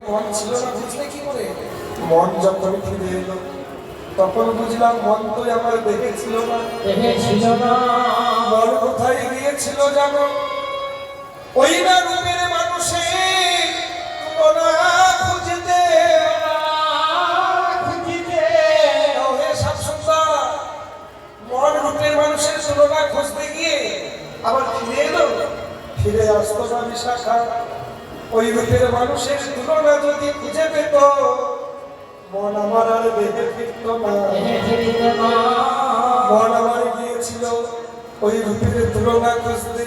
মন ছিল না, বুঝলে কি করে? মন যখন ফিরে এলো তখন বুঝলাম মন তো আমার দেখেছিল না। মন কোথায় গিয়েছিল জানো? ওই না রূপের মানুষে খুঁজতে মন রূপের মানুষের তুলনা খুঁজতে গিয়ে আবার ফিরে এলো। ফিরে আসতো না বিশাখা। ওই রূপের মানুষের তুলনা যদি খুঁজে পেত মন আমার আর দেখে ফিরত না। মন আমার গিয়েছিল ওই রূপের তুলনা খুঁজতে,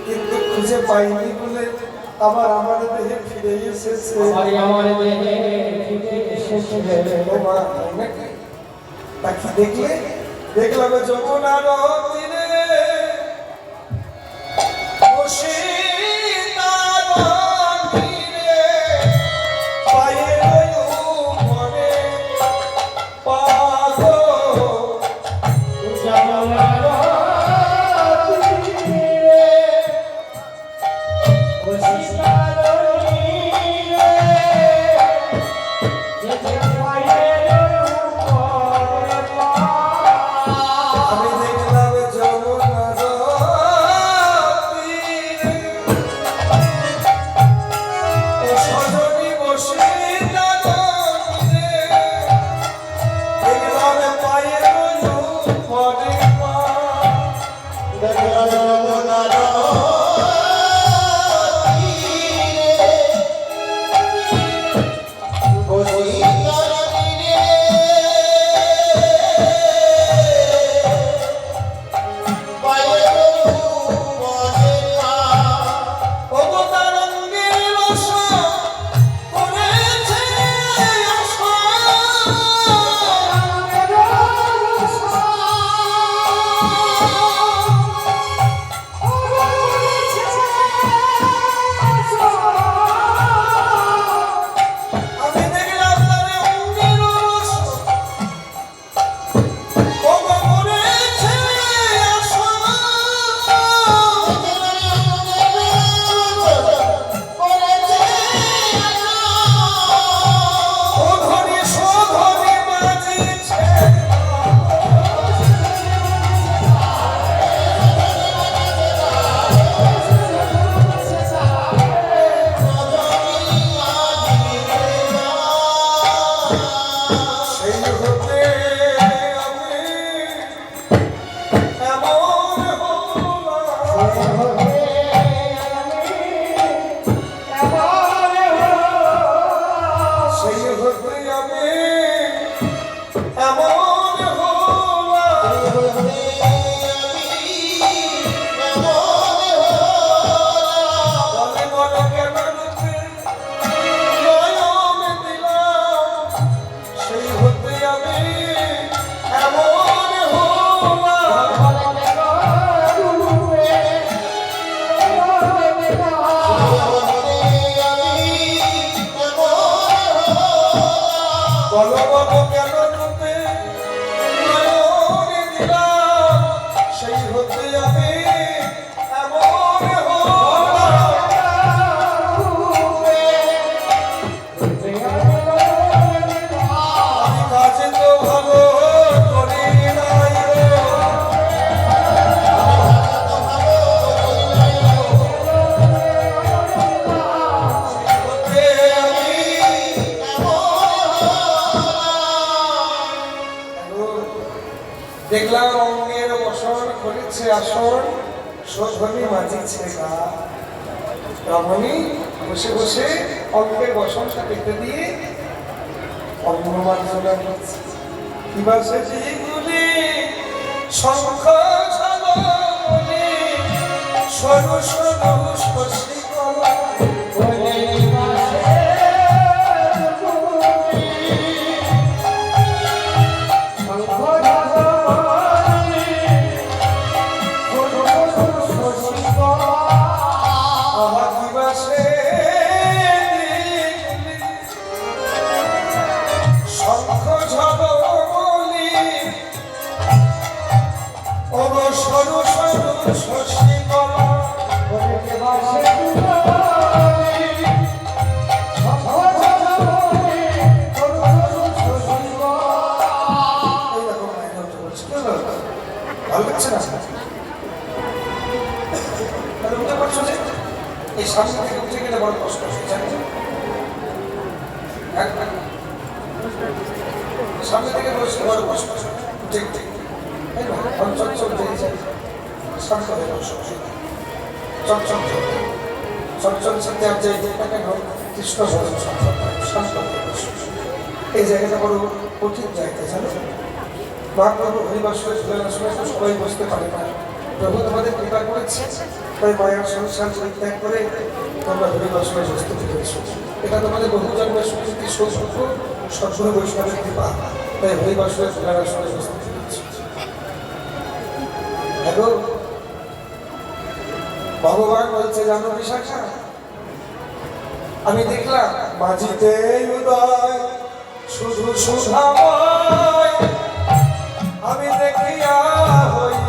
কিন্তু খুঁজে পাইনি বলে আবার আমার দেহে ফিরে এসেছে। পাখি দেখলে দেখলাম যমুনার তীরে বসে দেখলাম অঙ্গের বসন করেছে আসন, শোধনী মাঝিছে গা। রমণী বসে বসে অঙ্গের বসনটা দেখতে দিয়ে অঙ্গ মার্জনা করছে। কি বাসে যেগুলি শঙ্খ ঝালনি সরু সরু শশী কলা শশী কলা সামনে থেকে উঠে গেলে বড় কষ্ট হচ্ছে জানেন? সামনে থেকে বসে বড় কষ্ট ঠিক ঠিক চঞ্চল হয়ে যায় শান্ত হয়ে বসে চঞ্চল চঞ্চল সাথে আর যে কেন কৃষ্ণ শান্ত হয়ে বসে এই জায়গাটা বড় কঠিন জায়গা জানো? মহাপ্রভু হরিবাসরে সময় তো সবাই বসতে পারে না। প্রভু তোমাদের কৃপা করেছে, তাই মায়ের সংসার পরিত্যাগ করে তোমরা হরিবাসরে বসতে পেরেছ। এটা তোমাদের বহু জন্মের সুকৃতি সৌভাগ্য, সদ্গুরু বৈষ্ণবের কৃপা, তাই হরিবাসরে সময় বসতে পেরেছ। দেখো ভগবান বলছে জানো বিশাখা, আমি দেখলাম মাঝিতে উদয় শুধু সুধাময়, আমি দেখিয়া হইল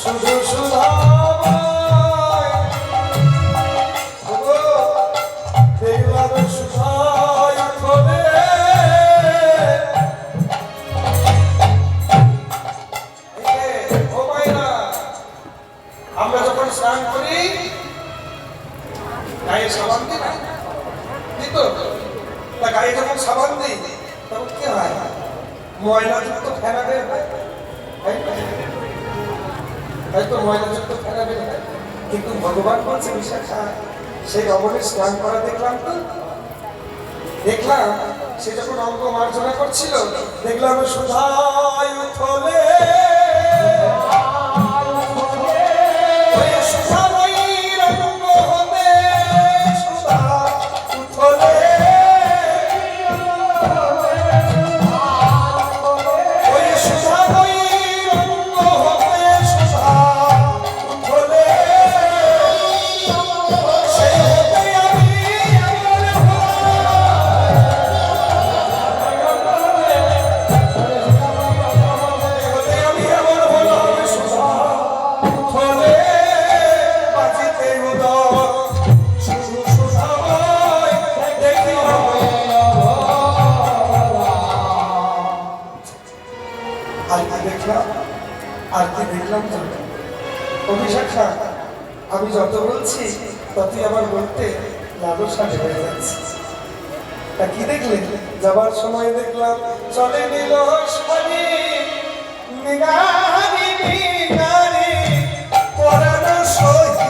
শুধু সুধাময়, দেখলাম সুধায় খোলে। আমরা যখন স্নান করি গায়ে সাবান দিই না, দিত তা গায়ে যখন সাবান দিই তখন কি হয়? ময়লাযুক্ত ফেনা বের হয়, হয়তো ময়লাযুক্ত ফেনা বের হয়। কিন্তু ভগবান বলছে বিশাখা, সেই অবনে স্নান করা দেখলাম তো, দেখলাম সে যখন অঙ্গ মার্জনা করছিল, দেখলাম সুধায় উঠলে অভিশাখা, আমি যত বলছি ততই আমার বলতে লালসা বেড়ে যাচ্ছে। তা কি দেখলে? যাবার সময় দেখলাম চলে নিল শাড়ি নিগারি নিগারি পরানো সহিতে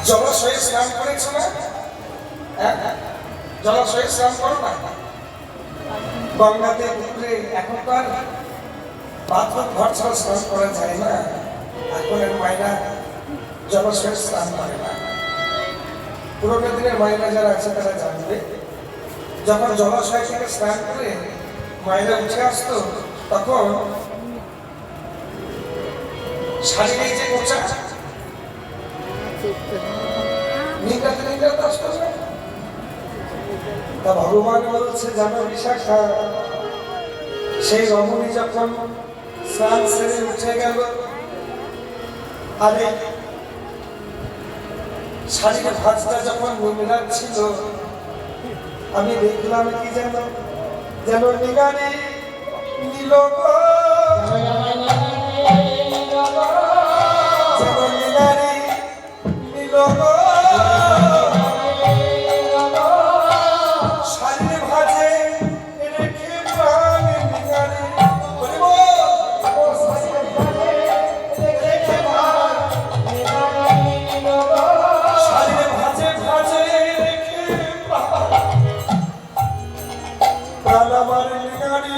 জলাশয়ে স্নান করেছ না? জলাশয়ে স্নান করো না? গঙ্গাতে পুকুরে এখন তো আর বাথরুম ঘর ছাড়া স্নান করা যায় না। এখনের মায়েরা জলাশয়ে স্নান করে না। পুরোনো দিনের মায়েরা যারা আছে তারা জানবে, যখন জলাশয় থেকে স্নান করে মায়েরা উঠে আসতো তখন শারীরিক যে মোচা তা ভগবান বলছে জানো বিশাখা, সেই রমণী যখন স্নান সেরে উঠে গেল, আরে শাড়ির ভাঁজটা যখন ছিল, আমি দেখলাম কি যেন যেন নিগারে নীল আমার নিগারি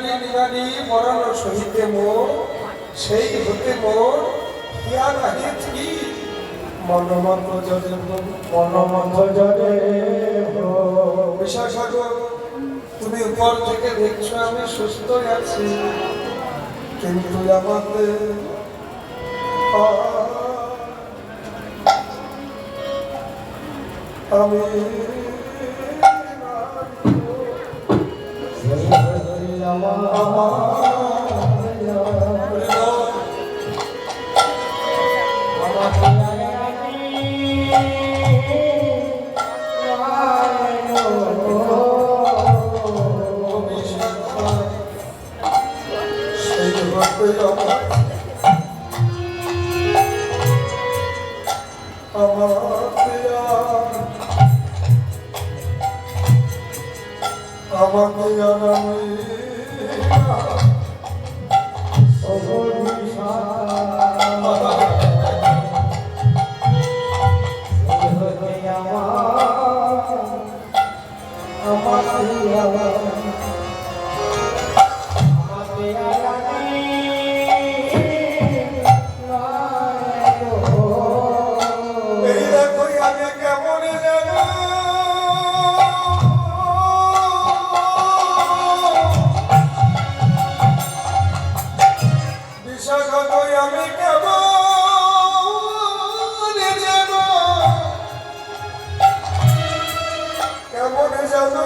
নিগানি নিগানি পরানো সহিতে মোর সেই হতে মোর হিয়া নাহি থি মনমত জলে মনমত জলে বিশাখা গো, তুমি উপর থেকে দেখছো আমি সুস্থ আছি, কিন্তু আমাদের আমি সেই আমার আমাকে আমি এই দেখো আমি কেমন জানো বিশাখা কই আমি কেমন জানো কেমন জানো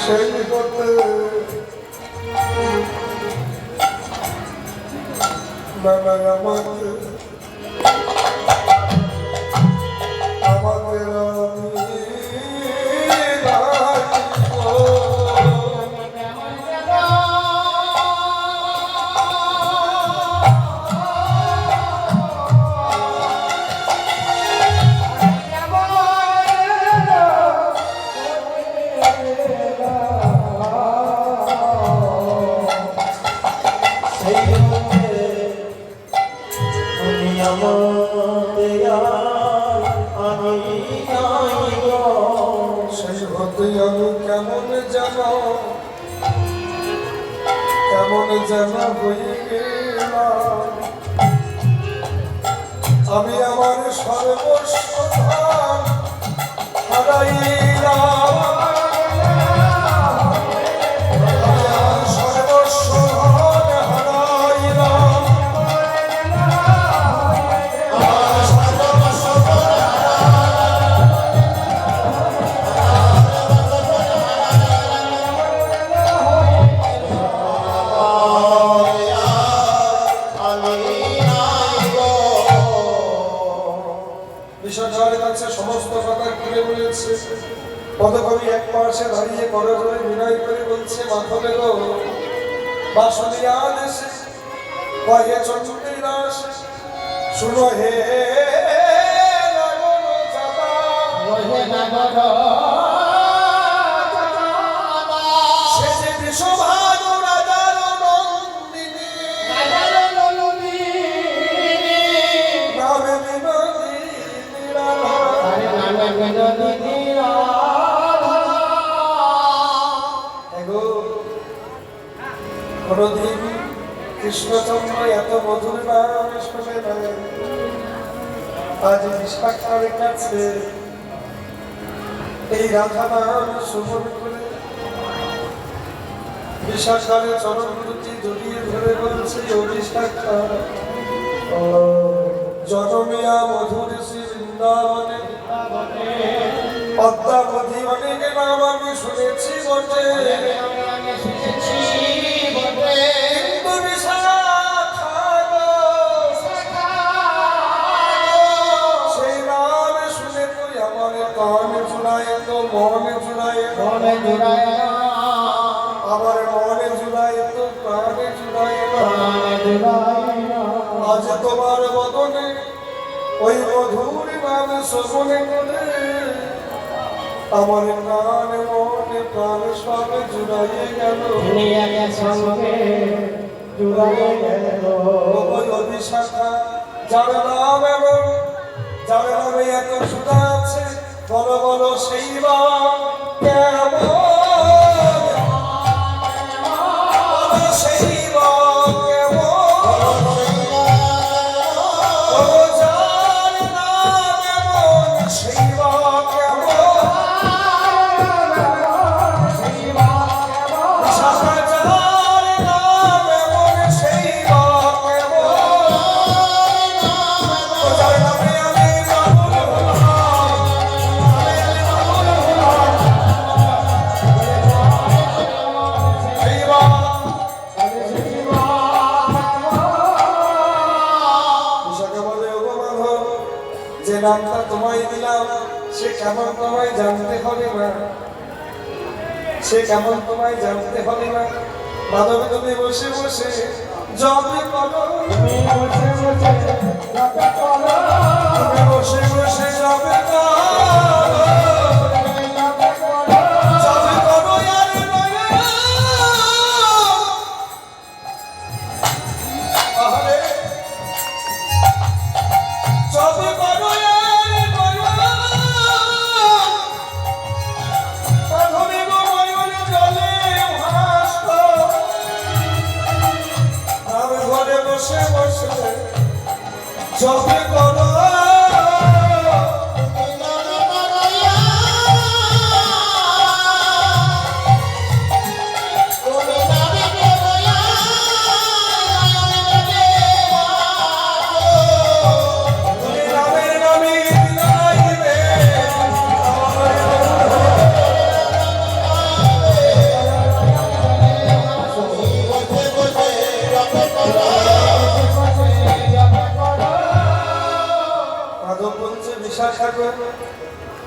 সেই করতে নানা আমাকে আমাদের সেই হতে আমি কেমন যেন হয়ে গেলাম, আমি আমার সর্বস্ব হারাইলাম, সর্বস্ব হারাইলাম, বিশ্বজয়ের কাছে সমস্ত কথা খুলে বলেছে। পদকবি এক পাশে দাঁড়িয়ে করে ধরে বিনয় করে বলছে, মাথলে গো বাসনিয়া দেশে কয়ে চন্দ্রের দাস শুনো হে লাগলো চাঁদা, সে যে বিশ্বভানু রাজার নন্দিনী, নামে বিনোদিনী রাধা। এগো কোনদিন কৃষ্ণচন্দ্র এত মধুর নাম শুনে নাই, আজ বিশাখার কাছে এই রাধা নাম সুমন করে বিশাখার চরণ দুটি জড়িয়ে ধরে বলছে, ও বিশাখা জনমিয়া মধুর শ্রী বৃন্দাবনে পদ্মাবতী অনেক নাম আমি শুনেছি বটে, কিন্তু বিশাখা গো, সেই নাম শুনে তুই আমার কান জুড়ায় তো মন জুড়ায়, আমার মনে জুড়ায় তো প্রাণে জুড়ায়, আজ তোমার বদনে ওই মধুর নাম শ্রবণে করে আমার প্রাণ মনে প্রাণ সব জুড়াইয়ে গেল, ওই অভিশাখা যার নাম এমন, যার নামে এত সুধা আছে, বলো বলো সেই বা যে নামটা তোমায় দিলাম সে কেমন তোমায় জানতে হবে না, সে কেমন তোমায় জানতে হবে না। মাধবে তুমি বসে বসে জবে করো, তুমি বসে বসে জবে করো, জবে করো আরে নয়া। আরে জবে করো আরে নয়া, মাধবে গো ময়ূর জলে ভাসত, আমি ঘরে বসে বসে জবে করো।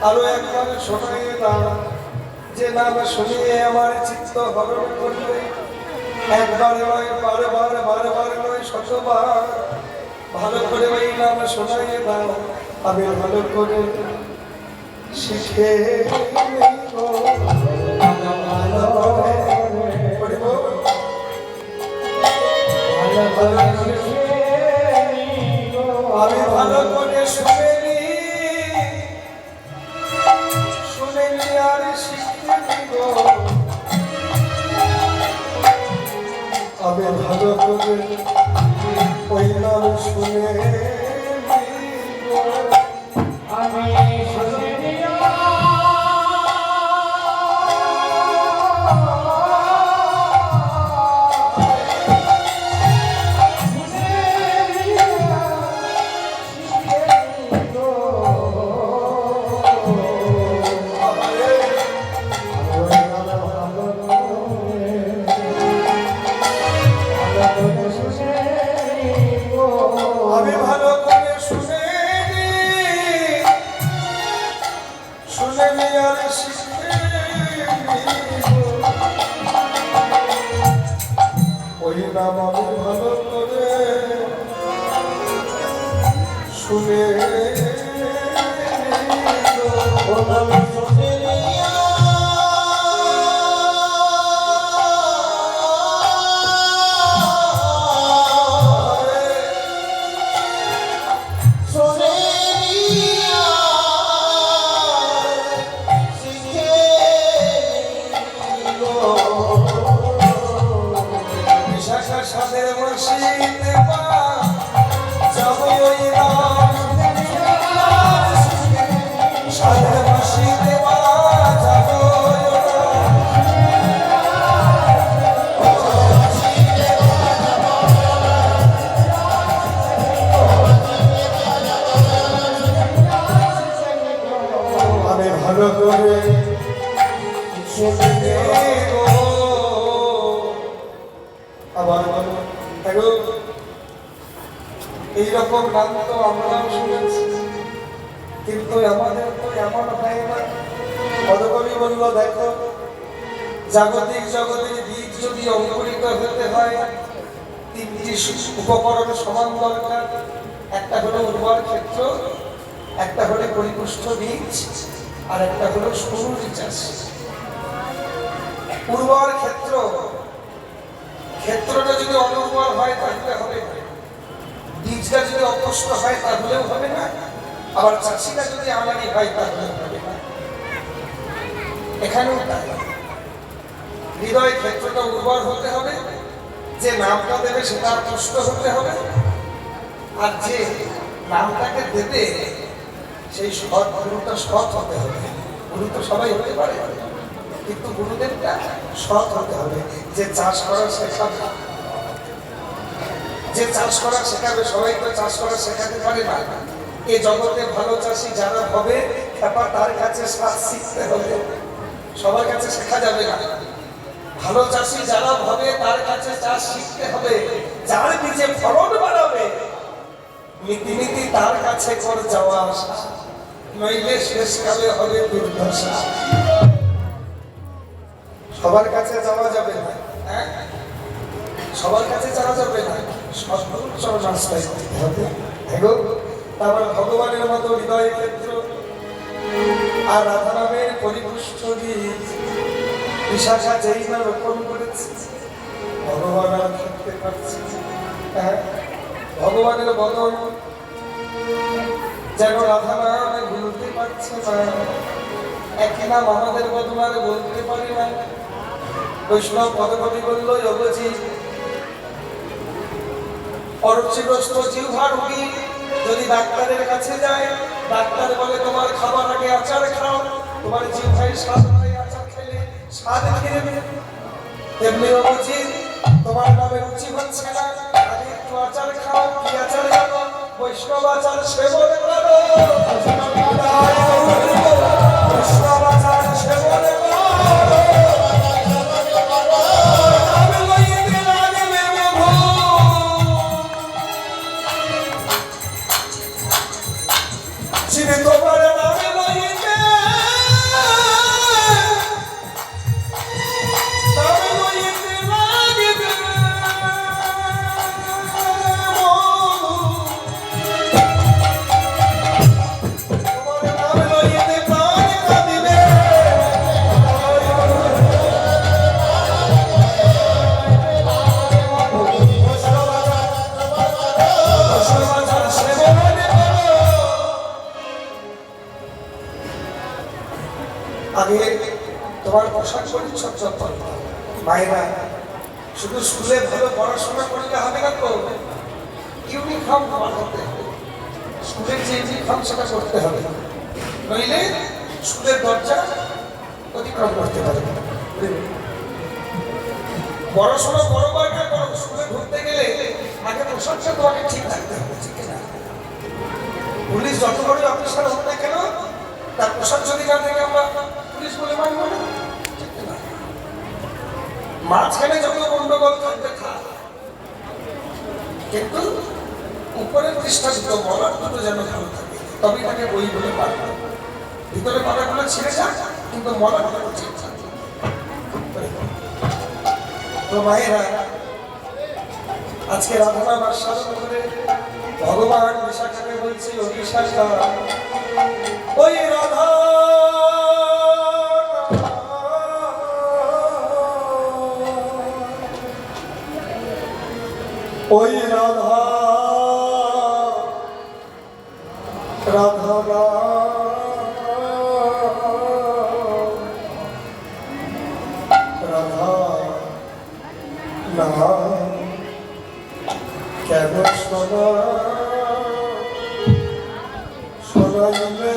আরো একবার শোনাই দাও, যে নাম শুনিয়ে আমার চিত্ত হরণ করবে। একবার নয় বারবার, বারবার নয় শতবার, ভালো করে ওই নাম শোনাই দাও। আমি ভালো করে শিখে আমি ভালো করে শুনে আর শিখতে দিব। আমি ভালো করে ওই নাম শুনে আমি শুনে আমি ভালো করে শুনে শুনে আর শিখে ওই নাম আমি ভালো করে শুনে সাদের মসজিদে যাব ওই নাম, সাদের মসজিদে যাব আমি ভালো করে শুনে আবার এইরকম গান তো আমরাও শুনেছি, কিন্তু আমাদের তো এমন হয় না। পদকবি বলল, দেখো জাগতিক জগতের বীজ যদি অঙ্কুরিত হতে হয় তিনটি উপকরণ সমান দরকার। একটা হলো উর্বর ক্ষেত্র, একটা হলো পরিপুষ্ট বীজ, আর একটা হলো সুরুচি চাষ। উর্বর ক্ষেত্র, ক্ষেত্রটা যদি অনুর্বর হয় তাহলে হবে না, বীজটা যদি অপুষ্ট হয় তাহলেও হবে না, আবার চাষিটা যদি আমানি হয় তাহলেও হবে না। এখানেও তাই। হৃদয় ক্ষেত্রটা উর্বর হতে হবে, যে নামটা দেবে সেটা তুষ্ট হতে হবে, আর যে নামটাকে দেবে সেই সৎ গুরুটা সৎ হতে হবে। গুরু তো সবাই হতে পারে, কিন্তু গুরুদেবটা সৎ হতে হবে। যে চাষ করা শেখাবে, যে চাষ করা শেখাবে, সবাই তো চাষ করা শেখাতে পারে না। এ জগতে ভালো চাষি যারা হবে, ব্যাপার তার কাছে সাথ শিখতে হবে, সবার কাছে শেখা যাবে না। ভালো চাষি যারা হবে তার কাছে চাষ শিখতে হবে। যার নিজে ফলন বাড়াবে, নীতি নীতি তার কাছে কর যাওয়া আসা, নইলে শেষকালে হবে দুর্দশা। সবার কাছে যাওয়া যাবে না, হ্যাঁ, সবার কাছে যাওয়া যাবে না, সর্বোচ্চ রাস্তায় করতে হবে। দেখো, তারপর ভগবানের মতো হৃদয় ক্ষেত্র আর রাধা নামের পরিপুষ্ট গীত বিশাখা যেই না রোপণ করেছে, ভগবান আর থাকতে পারছে। হ্যাঁ, ভগবানের বদন যেন রাধা নামে ভুলতে পারছে না। একই নাম আমাদের বদন আর বলতে পারি না। বৈষ্ণব পদকবি বলল, যোগজি অরুচিগ্রস্ত জিহ্বা রোগী যদি ডাক্তারের কাছে যায়, ডাক্তার বলে তোমার খাবার আগে আচার খাও, তোমার জিহ্বায় স্বাদ হয়, আচার খেলে স্বাদ খেয়ে নেবে। তেমনি যোগজি তোমার নামে রুচি হচ্ছে না, আগে একটু আচার খাও। কি আচার জানো? বৈষ্ণব আচার সেবন করো, বৈষ্ণব আচার সেবন করো। আগে তোমার পোশাক পরিচ্ছদ যত্ন মায়েরা, শুধু স্কুলে ভালো পড়াশোনা করলে হবে না তো, ইউনিফর্ম বানাতে হবে। স্কুলের যে ইউনিফর্ম সেটা করতে হবে, নইলে স্কুলের দরজা অতিক্রম করতে পারে। পড়াশোনা বড় না করো, স্কুলে ঢুকতে গেলে আগে পোশাকটা তোমাকে ঠিক রাখতে হবে, ঠিক না? পুলিশ যত বড় অফিসার হোক না কেন, তার পোশাক যদি না থেকে আমরা পুলিশ বলে মানব না, ঠিক না? মাঝখানে যত গন্ডগোল থাকবে থাক, কিন্তু উপরের পৃষ্ঠা দুটো বলার দুটো যেন ভালো থাকে, তবেই তাকে বই বলে পারবে। ভিতরে পাতাগুলো ছিঁড়ে যাক, কিন্তু মলাগুলো ঠিক থাকে। তো মায়েরা, আজকে রাধা নাম আস্বাদন করে ভগবান বিশাখাকে বলছি, ও বিশাখা, ওই রাধা ওই রাধা রাধা রাধা না কেন শোনা শোনাইলে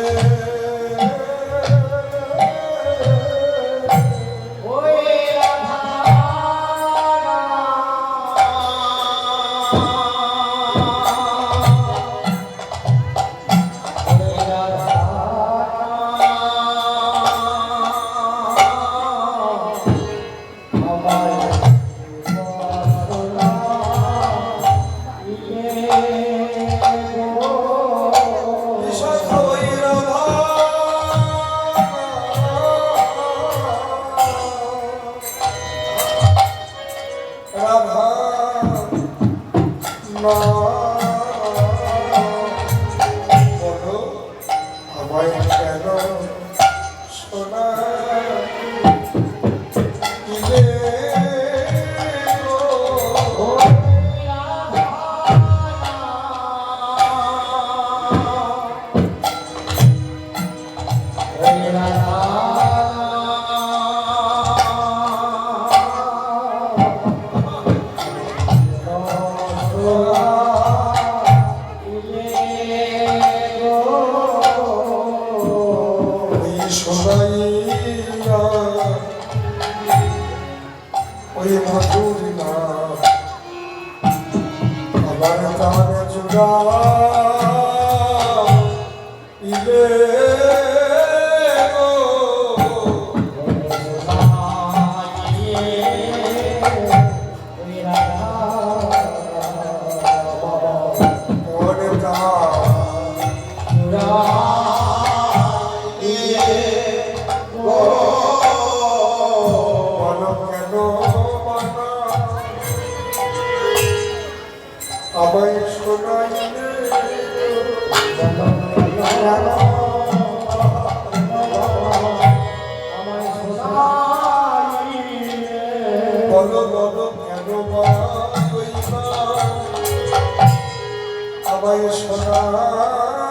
ওই সোনাইয়া ওই মধুর না আমার প্রাণ জুড়া ইলে মনে বলো কেন মানা আমায় শোনাইলে বলো বলো কেন মাইবা আমায় শোনাইলে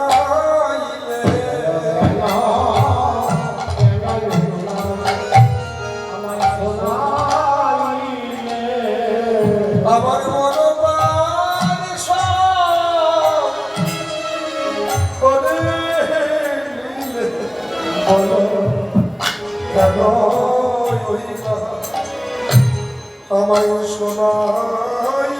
আমার মনোবান সব করে নিলে বলো কেন হইবা আমায় শোনাই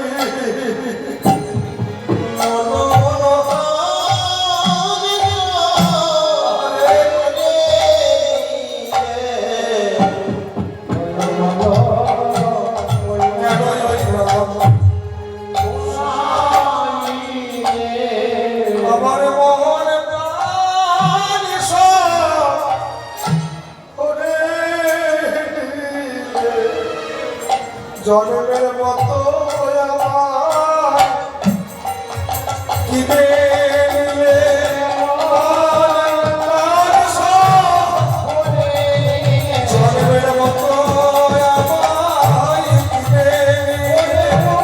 আমার মন প্রাণ সব করে জন্মের মতো আমার কিনে নিলে প্রাণ সব জন্মের মতো আমায় কিনে নিলে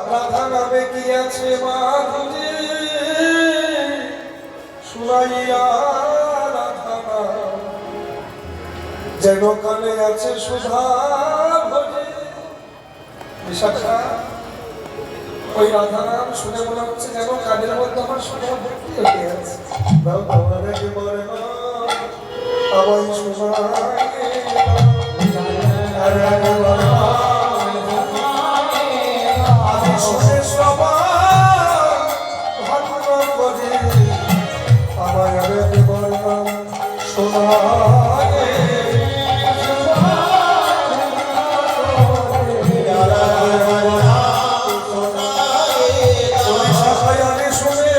রাধা নামে কি আছে মাধুরী শুনাইয়া রাধা নাম যেন কানে আছে সুধা ভরে বিশাখা ওই রাধা নাম শুনে মনে হচ্ছে যেন কানের মধ্যে আমার সুধা ভর্তি হয়ে আছে দাও তোমার একেবারে না আমায় শোনায় শুনে সবাই ভালো করে আমার বললাম শোনায় শুনে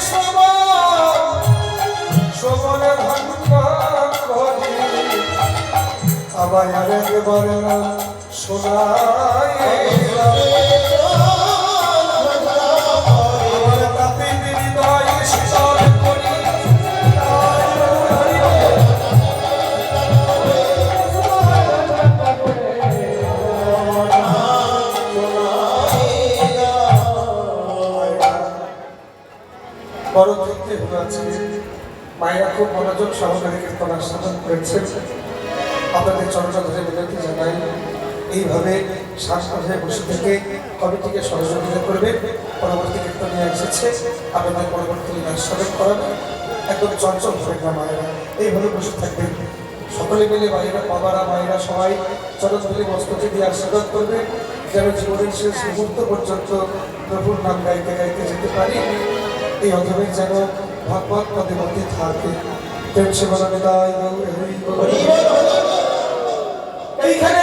সবাই সবলে ভালো করে আমার বললাম শোনায় বড় তৃপ্তি হলো আজকে মায়েরা খুব মনোযোগ সহকারে কীর্তন আস্বাদন করেছেন আপনাদের চর্চা ধরে বিনতি জানাই এইভাবে শাসন হয়ে বসে থেকে কমিটিকে সহযোগিতা করবে পরবর্তী কীর্তন নিয়ে এসেছে আপনাদের পরবর্তী আস্বাদন করাবে একদম চঞ্চল হবে না মায়েরা এইভাবে বসে থাকবেন সকলে মিলে মায়েরা বাবারা মায়েরা সবাই চরণ মিলে মস্তকে দিয়ে আশীর্বাদ করবে যেন জীবনের শেষ মুহূর্ত পর্যন্ত প্রভুর নাম গাইতে গাইতে যেতে পারি এই অধমে যেন ভগবত পদে মধ্যে থাকে প্রেম সেবনা বিদায় এইখানে